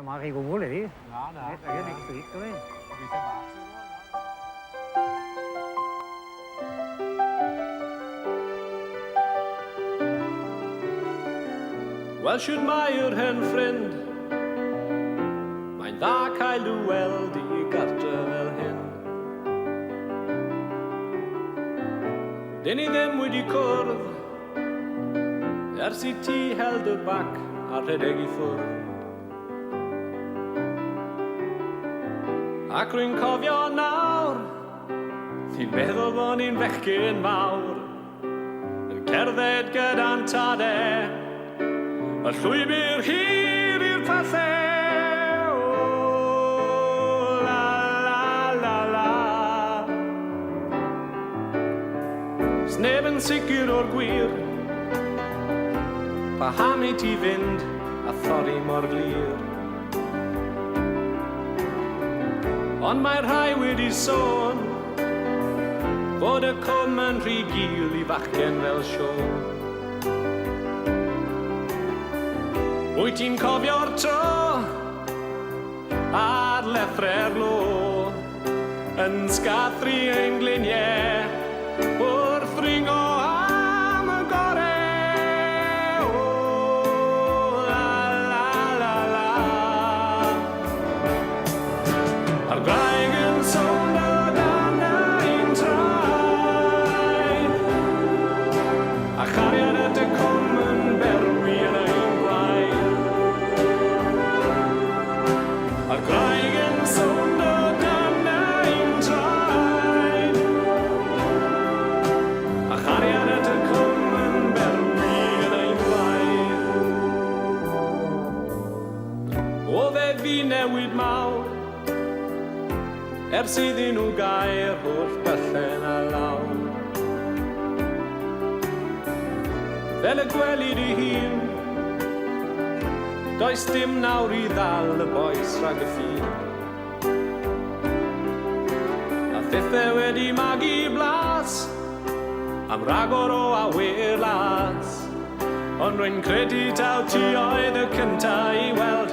mà khi cũng vui đi. Na, na. Hết cái này sweet thôi. Wie viel magst du? Wel siwr mae'r hen ffrind, mae'n dda cael i'w weld i gartre fel hyn. Dyn ni ddim wedi cwrdd, ers i ti held y bac a rhedeg i ffwrdd. Ac rwy'n cofio nawr, ti'n meddwl bod ni'n fechgyn mawr, yn cerdded gyda'n tadau, y llwybr hir i'r pathe. O, la, la, la, la. Sneb yn sicr o'r gwir, paham i ti fynd a thorri mor glir. Ond mae rhai wedi sôn fod y cwm yn rhy gul i fachgen fel Siôn. Wyt ti'n cofio'r tro ar lethre'r lo yn sgathru ein gliniau wrth ringo am y gore. O, la, la, la, la. A'r graig yn sôn o dan ein traed, a chariad at y cwm yn berwi yn ein blaen. A'r graig yn sôn o dan ein traed, a chariad at y cwm yn berwi yn ein blaen. O fe fi newid mawr, ers iddyn nhw gair holl byllen a law. Fel y gwelid ei hun, does dim nawr i ddal y boes rhag y ffin. A thithau wedi magu blas am ragor o awyr las, ond rwy'n credu taw ti oedd y cynta i weld